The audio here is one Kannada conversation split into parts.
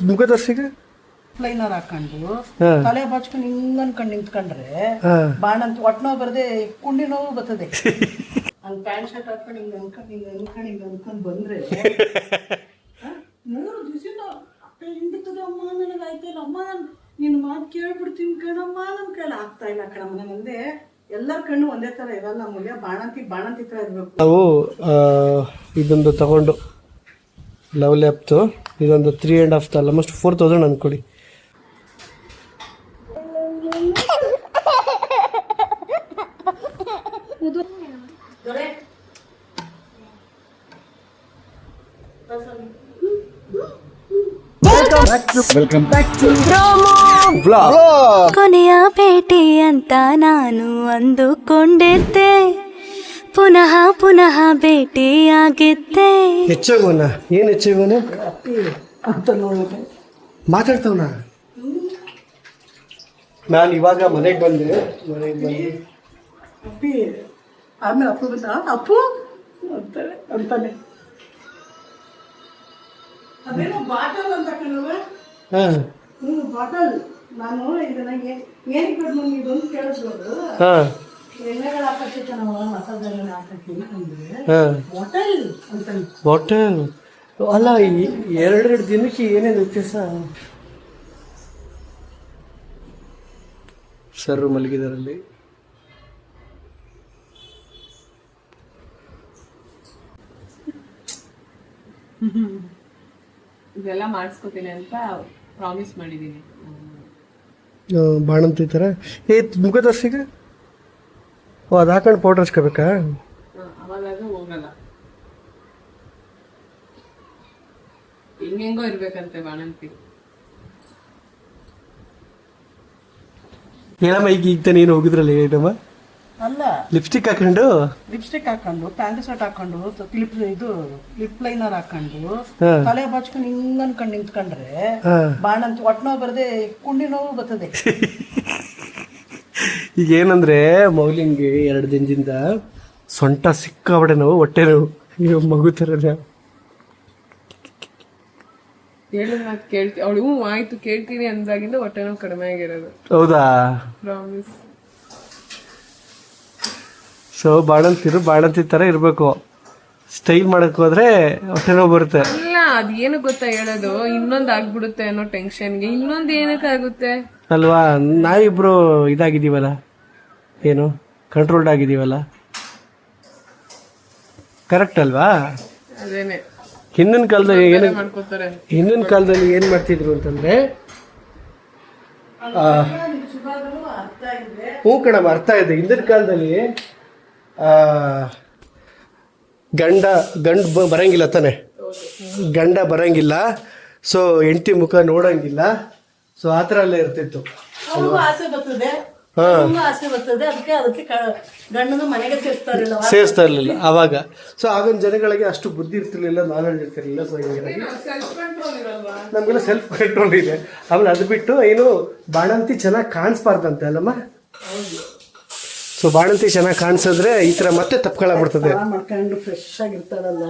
ಮುಖ ತರ್ಸಿಗ ಲೈನರ್ ಹಾಕೊಂಡು ತಲೆ ಬಾಚ್ಕೊಂಡು ಹಿಂಗ್ ಅನ್ಕೊಂಡು ನಿಂತ್ಕೊಂಡ್ರೆ ಬಾಣಂತ ಹೊಟ್ಟೆ ನೋವು ಬರದೆ ಕುಂಡಿ ನೋವು ಬರ್ತದೆ. ಹಂಗ್ ಪ್ಯಾಂಟ್ ಶರ್ಟ್ ಹಾಕೊಂಡು ಹಿಂಗ್ ಅನ್ಕೊಂಡ್ ಬಂದ್ರೆ 3 ದಿವಸ ಹಿಂಡ್ತದೆ. ಅಮ್ಮ ನನಗೆ ಆಯ್ತಿಲ್ಲ, ಅಮ್ಮ ನಾನು ನಿನ್ನ ಮಾತು ಕೇಳ್ಬಿಡ್ತೀನಿ ಕಣಮ್ಮ, ನನ್ನ ಕೈಲಿ ಆಗ್ತಾ ಇಲ್ಲ ಕಣಮ್ಮ ನಂದೆ. ಎಲ್ಲರ ಕಣ್ಣು ಒಂದೇ ತರ ಇರಲ್ಲ ಮೂಲ್ಯ, ಬಾಣಂತಿ ತರ ಇರ್ಬೇಕು. ನಾವು ಇದೊಂದು ತಗೊಂಡು ಲವ್ ಲ್ಯಾಪ್ತು ಇದೊಂದು 3.5 ಆಲ್ಮೋಸ್ಟ್ 4,000 ಅನ್ಕೊಳ್ಳಿ. Welcome back to vlog. ಕೊನೆಯ ಭೇಟಿ ಅಂತ ನಾನು ಅಂದುಕೊಂಡಿದ್ದೆ, ಪುನಃ ಪುನಃ ಭೇಟಿಯಾಗಿದ್ದೆ. ಹೆಚ್ಚಾಗೋಣ ಏನು ಹೆಚ್ಚಾಗೋಣ ಅಂತ ನೋಡ್ಬೇಕು. ಮಾತಾಡ್ತವನ ನಾನು ಇವಾಗ ಮನೆಗೆ ಬಂದೆ. ಅಪ್ಪಿ ಆಮೇಲೆ ಅಪ್ಪು ಬಂದ, ಅಪ್ಪು ಅಂತಾನೆ ಅದೇನೋ ಬಾಟಲ್ ಅಂತ ಕಣವ. ಹಾಂ ಬಾಟಲ್. ನಾನು ಇದನ್ನ ಏನಕ್ಕೆ ನಮ್ಗೆ ಇದೊಂದು ಕೇಳಿಸ್ಬೋದು, ಹಾಂ ಎಣ್ಣೆಗಳು ಹಾಕಕ್ಕೆ ನಾವು ಮಸಾಲೆ ಹಾಕಕ್ಕೆ ಬಾಟಲ್ ಅಂತ. ಬಾಟಲ್ ಅಲ್ಲ, 2 ದಿನಕ್ಕೆ ಏನೇನು ವ್ಯತ್ಯಾಸ. ಸರ್ ಮಲಗಿದಾರಲ್ಲಿ. ಇದೆಲ್ಲ ಮಾಡಿಸ್ಕೋತೀನಿ ಅಂತ ಪ್ರಾಮಿಸ್ ಮಾಡಿದ್ದೀನಿ. ಬಾಣಂತಿ ಥರ ಮುಖ ತರ್ಸಿಗ ಅದು ಹಾಕೊಂಡು ಪೌಡ್ರ್ ಹಚ್ಕೋಬೇಕಾ? ಅವಾಗ ಹೋಗಲ್ಲ, ಹಿಂಗೆಂಗೋ ಇರ್ಬೇಕಂತೆ ಬಾಣಂತಿ. ಹೇಳಮ್ಮ, ಈಗ ತಾನೇ ಏನು ಹೋಗಿದ್ರಲ್ಲ ಏನಮ್ಮ, ಅಲ್ಲ ಲಿಪ್ಸ್ಟಿಕ್ ಹಾಕೊಂಡು ಪ್ಯಾಂಟ್ ಶರ್ಟ್ ಹಾಕೊಂಡು ಲಿಪ್ ಲೈನರ್ ಹಾಕೊಂಡು ತಲೆ ಬಾಚ್ಕೊಂಡು ಹಿಂಗ್ ಅನ್ಕೊಂಡು ನಿಂತ್ಕೊಂಡ್ರೆ ಬಾಣಂತ ಹೊಟ್ಟೆ ನೋವು ಬರದೆ ಕುಂಡಿ ನೋವು ಬರ್ತದೆ. ಈಗ ಏನಂದ್ರೆ ಮೌಲಿಂಗೆ 2 ದಿನದಿಂದ ಸೊಂಟ ಸಿಕ್ಕಾಬಡೆ ನೋವು, ಹೊಟ್ಟೆ ನೋವು, ಈಗ ಮಗು ಥರ. ಹೇಳಿದ ಮಾತು ಕೇಳ್ತಿ ಅವಳು. ಆಯ್ತು ಕೇಳ್ತೀನಿ ಅಂದಾಗಿಂದ ಹೊಟ್ಟೆ ನೋವು ಕಡಿಮೆ ಆಗಿರೋದು. ಹೌದಾ? ಪ್ರಾಮಿಸ್. ಸೊ ಬಾಣಂತಿ ಥರ ಇರಬೇಕು. ಸ್ಟೈಲ್ ಮಾಡಕ್ ಹೋದ್ರೆ ಹೊಟ್ಟೆ ನೋವು ಬರುತ್ತೆ. ಇಲ್ಲ, ಅದೇನು ಗೊತ್ತಾ ಹೇಳೋದು, ಇನ್ನೊಂದು ಆಗ್ಬಿಡುತ್ತೆ ಅನ್ನೋ ಟೆನ್ಷನ್ಗೆ ಇನ್ನೊಂದು ಏನಕ್ಕೆ ಆಗುತ್ತೆ ಅಲ್ವಾ? ನಾವಿಬ್ರು ಇದಾಗಿದ್ದೀವಲ್ಲ, ಏನು ಕಂಟ್ರೋಲ್ಡ್ ಆಗಿದ್ದೀವಲ್ಲ, ಕರೆಕ್ಟ್ ಅಲ್ವಾ? ಅದೇನೆ ಹಿಂದಿನ ಕಾಲದಲ್ಲಿ ಮಾಡ್ಕೋತಾರೆ. ಏನ್ ಮಾಡ್ತಿದ್ರು ಅಂತಂದ್ರೆ, ಹ್ಞೂ ಕಣಮ್ಮ, ಅರ್ಥ ಇದೆ. ಹಿಂದಿನ ಕಾಲದಲ್ಲಿ ಗಂಡ ಬರಂಗಿಲ್ಲ ತಾನೆ, ಗಂಡ ಬರಂಗಿಲ್ಲ, ಸೊ ಹೆಂಡತಿ ಮುಖ ನೋಡಂಗಿಲ್ಲ, ಸೊ ಆ ಥರ ಎಲ್ಲ ಇರ್ತಿತ್ತು. ಆಸೆ ಬರ್ತದೆ, ಆಸೆ ಬರ್ತದೆ, ಅದಕ್ಕೆ ಗಂಡನ ಮನೆಗೆ ಸೇರಿಸ್ತಾ ಇರಲಿಲ್ಲ ಅವಾಗ. ಸೊ ಆಗಿನ ಜನಗಳಿಗೆ ಅಷ್ಟು ಬುದ್ಧಿ ಇರ್ತಿರ್ಲಿಲ್ಲ, ನಾಲೆಡ್ಜ್ ಇರ್ತಿರ್ಲಿಲ್ಲ. ಸೊ ಹೀಗಾಗಿ ನಮಗೆಲ್ಲ ಸೆಲ್ಫ್ ಕಂಟ್ರೋಲ್ ಇದೆ. ಆಮೇಲೆ ಅದು ಬಿಟ್ಟು ಏನು ಬಾಣಂತಿ ಚೆನ್ನಾಗಿ ಕಾಣಿಸ್ಬಾರ್ದಂತೆ ಅಲ್ಲಮ್ಮ. ಸೊ ಬಾಣಂತಿ ಚೆನ್ನಾಗಿ ಕಾಣಿಸಿದ್ರೆ ಈ ತರ ಮತ್ತೆ ತಪ್ಕೊಳಾಗ್ಬಿಡ್ತದೆ. ಮಾಡ್ಕೊಂಡು ಫ್ರೆಶ್ ಆಗಿರ್ತಾರಲ್ಲ,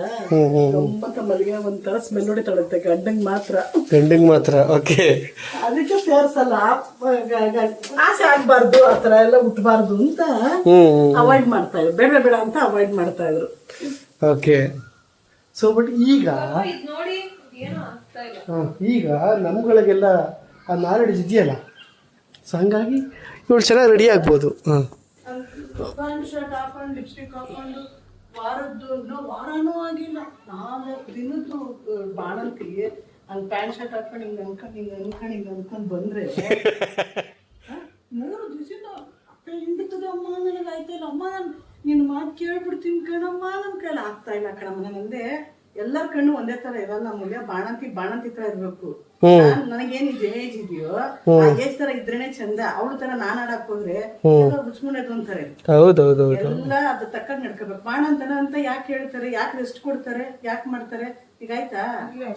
ಮಲ್ಲಿಗೆ ಒಂಥರ ಸ್ಮೆಲ್ ಹೊಡಿತಾಳುತ್ತೆ ಗಂಡಂಗ್ ಮಾತ್ರ. ಓಕೆ, ಅದಕ್ಕೆ ಸೇರ್ಸಲ್ಲ. ಆಸೆ ಆಗ್ಬಾರ್ದು, ಆ ತರ ಎಲ್ಲ ಉಟ್ಬಾರ್ದು ಅಂತ ಅವಾಯ್ಡ್ ಮಾಡ್ತಾ ಇದ್ರು, ಬೇಡ ಅಂತ ಅವಾಯ್ಡ್ ಮಾಡ್ತಾ ಇದ್ರು. ಓಕೆ, ಸೊ ಬಟ್ ಈಗ ನಮ್ಗಳಿಗೆಲ್ಲ ಆ ನಾಲೆಡ್ಜ್ ಇದೆಯಲ್ಲ, ಸೊ ಹಂಗಾಗಿ ಇವಳು ಚೆನ್ನಾಗಿ ರೆಡಿ ಆಗ್ಬೋದು. ಪ್ಯಾಂಟ್ ಶರ್ಟ್ ಹಾಕೊಂಡು ಲಿಪ್ಸ್ಟಿಕ್ ಹಾಕೊಂಡು ವಾರನೂ ಆಗಿಲ್ಲ, 4 ದಿನದ್ದು ಬಾಣಂತಿ ಹಂಗ್ ಪ್ಯಾಂಟ್ ಶರ್ಟ್ ಹಾಕೊಂಡು ಹಿಂಗ್ ಅನ್ಕೊಂಡ್ ಬಂದ್ರೆ 3 ದಿವಸ ಹಿಂಡ್ತದೆ. ಅಮ್ಮ ನನಗೆ ಆಯ್ತಿಲ್ಲ, ಅಮ್ಮ ನಾನು ನಿನ್ನ ಮಾತು ಕೇಳ್ಬಿಡ್ತೀನಿ ಕಣಮ್ಮ, ನನ್ನ ಕೈಲಿ ಆಗ್ತಾ ಇಲ್ಲ ಕಣಮ್ಮ ನಂದೆ. ಎಲ್ಲರ ಕಣ್ಣು ಒಂದೇ ತರ ಇರಲ್ಲ ಮೂಲ್ಯ, ಬಾಣಂತಿ ತರ ಇರ್ಬೇಕು. ನನಗೇನ್ ಏಜ್ ಇದೆಯೋ ಆ ಏಜ್ ತರ ಇದ್ರೇನೆ ಚಂದ. ಅವಳ ತರ ನಾನ್ ಆಡಕ್ ಹೋದ್ರೆ ಹುಚ್ಮುನೆದು ಅಂತಾರೆ. ಎಲ್ಲ ಅದ್ರ ತಕ್ಕ ನಡ್ಕೋಬೇಕು. ಬಾಣಂತನ ಅಂತ ಯಾಕೆ ಹೇಳ್ತಾರೆ, ಯಾಕೆ ರೆಸ್ಟ್ ಕೊಡ್ತಾರೆ, ಯಾಕೆ ಮಾಡ್ತಾರೆ? ಈಗ ಆಯ್ತಾ,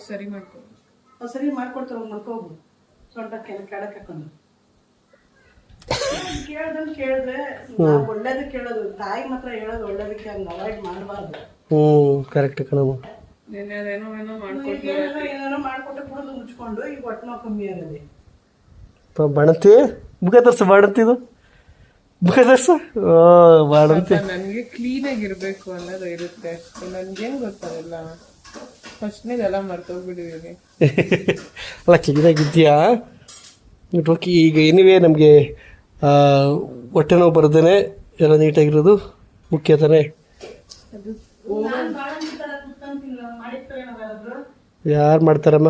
ಸರಿ ಮಾಡ್ಕೊ, ಸರಿ ಮಾಡ್ಕೊಡ್ತಾರೆ. ಮಲ್ಕೋಗು, ಸೊಂಟ ಕೆಳಕ್ ಹಾಕೊಂಡು ಕೇಳಿದ್ರೆ ಒಳ್ಳೇದು ಕೇಳೋದು. ತಾಯಿ ಮಾತ್ರ ಹೇಳೋದು ಒಳ್ಳೇದಕ್ಕೆ, ಹಂಗ ಅವಾಯ್ಡ್ ಮಾಡಬಾರ್ದು. ಕರೆಕ್ಟ್ ಕಣಮ್ಮ. ಏನೋ ಏನಾರೋ ಮಾಡ್ಕೊಟ್ಟೆ ಬಿಡೋದು ಮುಚ್ಕೊಂಡು ಈಗ ಹೊಟ್ಟೆ ನೋವು ಕಮ್ಮಿ ಆಗದೆ. ಬಾಣಂತಿ ಮುಖ ತರ್ಸು, ಬಾಣಂತಿದು ಮುಖ ತರ್ಸು. ಬಾಣಂತಿ ನನ್ಗೆ ಕ್ಲೀನ್ ಆಗಿರ್ಬೇಕು ಅನ್ನೋದು ಇರುತ್ತೆ. ನನ್ಗೇನ್ ಗೊತ್ತಾಗಲ್ಲ, ಫಸ್ಟ್ನೇದೆಲ್ಲ ಮರ್ತೋಗ್ಬಿಟ್ಟಿದೀನಿ. ಅಲ್ಲ ಕ್ಲೀನಾಗಿದ್ಯಾ? ಓಕೆ. ಈಗ ಏನಿವೆ ನಮಗೆ ಹೊಟ್ಟೆ ನೋವು ಬರ್ದೇನೆ ಎಲ್ಲ ನೀಟಾಗಿರೋದು ಮುಖ್ಯ ತಾನೇ. ಯಾರು ಮಾಡ್ತಾರಮ್ಮ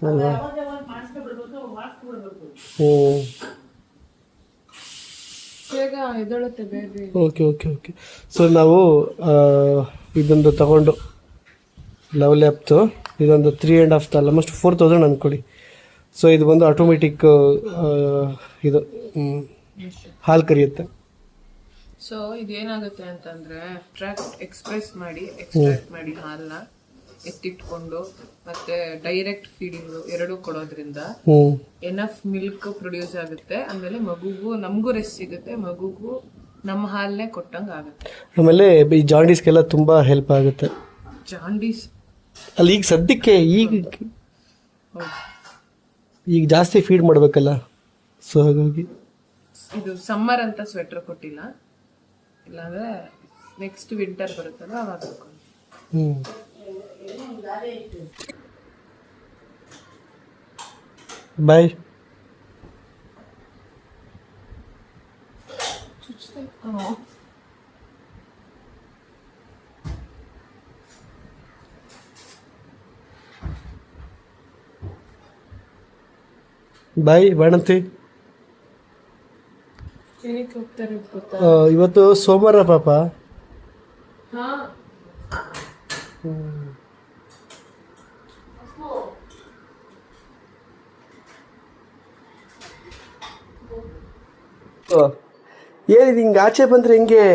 ಅಲ್ವಾ? ಹ್ಞೂ ಬೇಗ ಎದೊಳುತ್ತೆ baby. Okay okay okay. So ನಾವು ಇದೊಂದು ತಗೊಂಡು ಲವ್ ಲ್ಯಾಪ್ತು ಇದೊಂದು 3.5 ಆಲ್ಮೋಸ್ಟ್ 4,000 ಅಂದ್ಕೊಳ್ಳಿ. ಸೊ ಇದು ಬಂದು ಆಟೋಮೆಟಿಕ್ ಇದು ಹಾಲು ಕರಿಯುತ್ತೆ. ಸೊ ಇದೇನಾಗುತ್ತೆ ಅಂತಂದ್ರೆ ಎಕ್ಸ್ಪ್ರೆಸ್ ಮಾಡಿ ಹಾಲನ್ನ ಎತ್ತಿಟ್ಕೊಂಡು ಮತ್ತೆ ಡೈರೆಕ್ಟ್ ಫೀಡಿಂಗ್ ಎರಡೂ ಕೊಡೋದ್ರಿಂದ ಎನಫ್ ಮಿಲ್ಕ್ ಪ್ರೊಡ್ಯೂಸ್ ಆಗುತ್ತೆ. ಆಮೇಲೆ ಮಗುಗೂ ನಮಗೂ ರೆಸ್ಟ್ ಸಿಗುತ್ತೆ, ಮಗುಗೂ ನಮ್ಮ ಹಾಲನ್ನೇ ಕೊಟ್ಟಂಗ ಆಗುತ್ತೆ. ಆಮೇಲೆ ಈ ಜಾಂಡೀಸ್ಗೆಲ್ಲ ತುಂಬಾ ಹೆಲ್ಪ್ ಆಗುತ್ತೆ. ಜಾಂಡೀಸ್ ಅಲ್ಲಿ ಈಗ ಸದ್ಯಕ್ಕೆ ಈಗ ಜಾಸ್ತಿ ಫೀಡ್ ಮಾಡಬೇಕಲ್ಲ, ಸೊ ಹಾಗಾಗಿ ಇದು ಸಮ್ಮರ್ ಅಂತ ಸ್ವೆಟರ್ ಕೊಟ್ಟಿಲ್ಲ, ಇಲ್ಲಾಂದ್ರೆ ನೆಕ್ಸ್ಟ್ ವಿಂಟರ್ ಬರುತ್ತಲ್ಲ ಅವಾಗ ಹಾಕೊಂಡು. ಬಾಯ್. ಬಾಯ್ ಬಾಣಂತಿ. ಏನಕ್ಕೆ ಹೋಗ್ತಾರೆ ಗೊತ್ತಾ? ಇವತ್ತು ಸೋಮವಾರ ಪಾಪ. ಹಾ ಏನಿದು ಹಿಂಗೆ ಆಚೆ ಬಂದರೆ ಹೆಂಗೆ?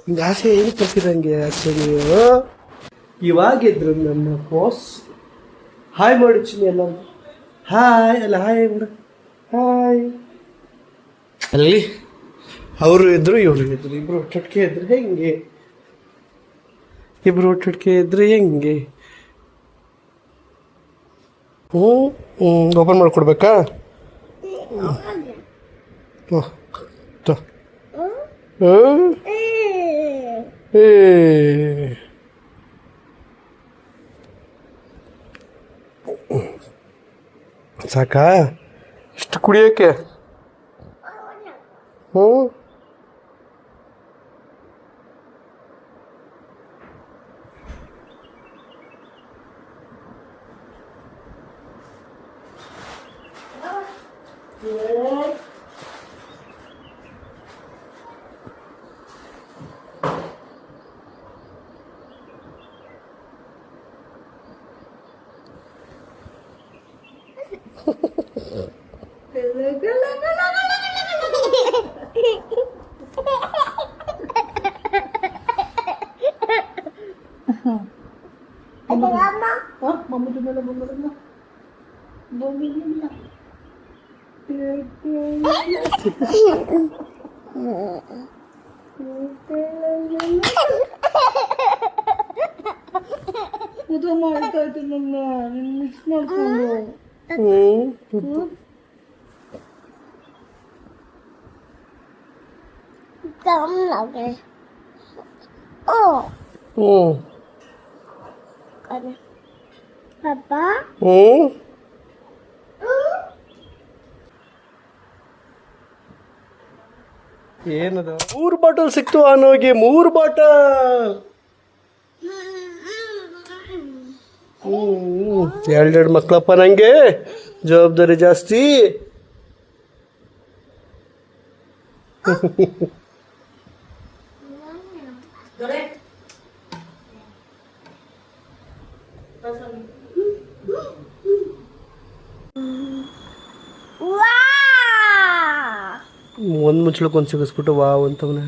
ಹಿಂಗೆ ಆಚೆ ಏನು ಬರ್ತೀರಂಗೆ ಆಚೆ ನೀವು? ಇವಾಗಿದ್ರು ನಮ್ಮ ಬಾಸ್ ಹಾಯ್ ಮಾಡು ಚಿನ್ನಿ ಎಲ್ಲ. ಹಾಯ್ ಅಲ್ಲ ಹಾಯ್ ಮಾಡು, ಹಾಯ್. ಅಲ್ಲಿ ಅವರು ಇದ್ರು ಇವರು ಇದ್ರು, ಇಬ್ರು ಒಟ್ಟೊಟ್ಟಿಗೆ ಇದ್ರೆ ಹೆಂಗೆ? ಇಬ್ರು ಒಟ್ಟೊಟ್ಟಿಗೆ ಇದ್ರೆ ಹೆಂಗೆ? ಓಪನ್ ಮಾಡಿಕೊಡ್ಬೇಕಾ? ಸಾಕಾ ಇಷ್ಟು ಕುಡಿಯೋಕ್ಕೆ? ಇದು ಮಾಡ್ತಾ ಇದ್ದೀನಲ್ಲ, ಮಿಸ್ ಮಾಡ್ಕೊಂಡು. ಏನದ 3 ಬಾಟಲ್ ಸಿಕ್ತು ಅನ್ನೋಗೆ 3 ಬಾಟಲ್. ಎರಡೆರಡು ಮಕ್ಕಳಪ್ಪ ನಂಗೆ, ಜವಾಬ್ದಾರಿ ಜಾಸ್ತಿ. ಒಂದು ಮುಚ್ಚಳಕ್ಕೆ ಒಂದು ಸಿಗಿಸ್ಬಿಟ್ಟು ವಾವ್ ಅಂತವನೇ.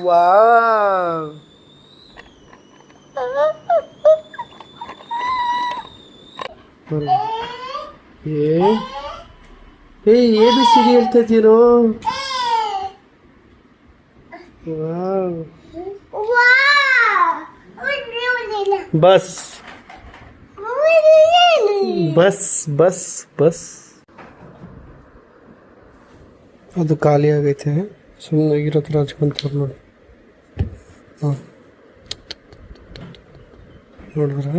ವಾವ್ ABCD ಹೇಳ್ತಾ ಇದ್ದೀರೋ? ಬಸ್ ಬಸ್ ಬಸ್ ಬಸ್. ಅದು ಖಾಲಿ ಆಗೈತೆ, ಸುಮ್ಮನೆ ಇರೋ ಥರ ಹಚ್ಕೊಂತಾರೆ ನೋಡಿ. ಹಾಂ ನೋಡಿದ್ರ,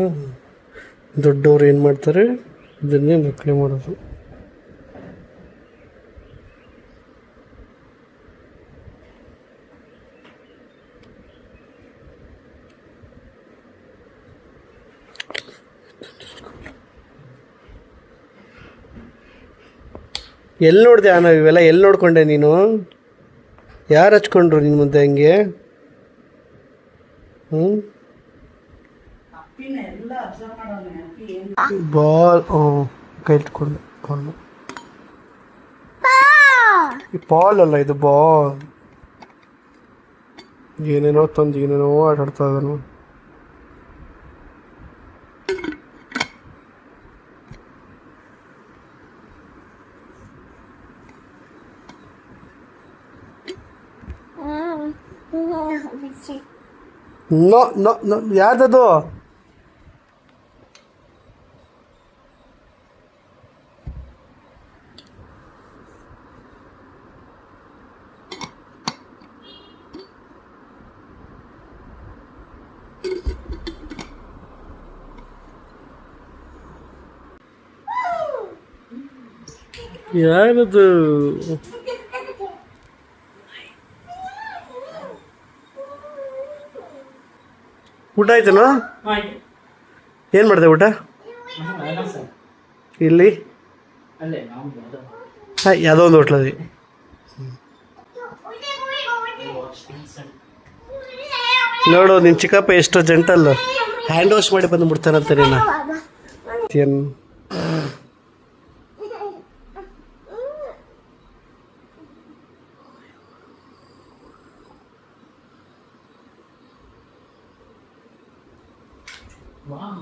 ದೊಡ್ಡವ್ರು ಏನು ಮಾಡ್ತಾರೆ ಇದನ್ನೇ ಮಕ್ಕಳೇ ಮಾಡೋದು. ಎಲ್ಲಿ ನೋಡಿದೆ ನಾವು ಇವೆಲ್ಲ? ಎಲ್ಲಿ ನೋಡ್ಕೊಂಡೆ ನೀನು? ಯಾರು ಹಚ್ಕೊಂಡ್ರು ನಿನ್ನ ಮುಂದೆ ಹಂಗೆ? ಬಾಲ್ ಕೈ ಇಟ್ಕೊಂಡು ಬಾಲ್ ಅಲ್ಲ ಇದು, ಬಾಲ್. ಏನೇನೋ ತಂದು ಏನೇನೋ ಆಟಾಡ್ತಾ ಇದ್ದಾನು. ನೋ ನೋ ನೋ, ಯಾರ್ದದು? ಯಾರದು? ಊಟ ಆಯ್ತೇನೋ? ಏನು ಮಾಡಿದೆ ಊಟ? ಇಲ್ಲಿ ಹಾಂ, ಯಾವುದೋ ಒಂದು ಹೋಟ್ಲಲ್ಲಿ. ನೋಡು ನಿನ್ನ ಚಿಕ್ಕಪ್ಪ ಎಷ್ಟೋ ಜಂಟಲ್ಲು, ಹ್ಯಾಂಡ್ ವಾಶ್ ಮಾಡಿ ಬಂದು ಬಿಡ್ತಾರಂತ ನೀನು. ಏನು Wow,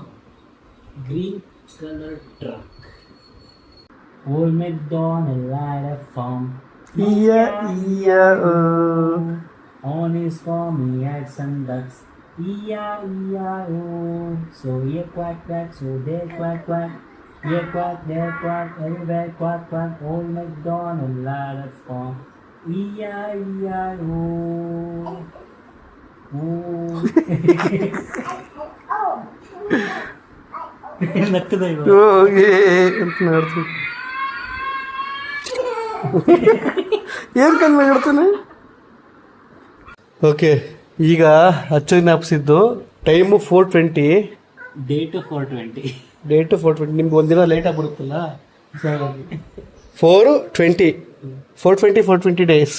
green color truck. Old MacDonald had a farm. On his farm he had some ducks. E-I-E-I-O. So here quack quack, so there quack quack. Here quack, there quack, everywhere quack quack. Old MacDonald had a farm. E-I-E-I-O. ನಗ್ತದ ಅಂತ ನೋಡ್ತೀನಿ. ಏನು ಕಣ್ಣು ನಗಾಡ್ತಾನೆ? ಓಕೆ, ಈಗ ಹಚ್ಚೋಗಿ ಜ್ಞಾಪಿಸಿದ್ದು ಟೈಮು 4:20, ಡೇಟು 4:20. ಡೇಟು 4:20. ನಿಮ್ಗೆ ಒಂದಿನ ಲೇಟಾಗಿ ಬರುತ್ತಲ್ಲ, 4:20 420 420 ಡೇಸ್.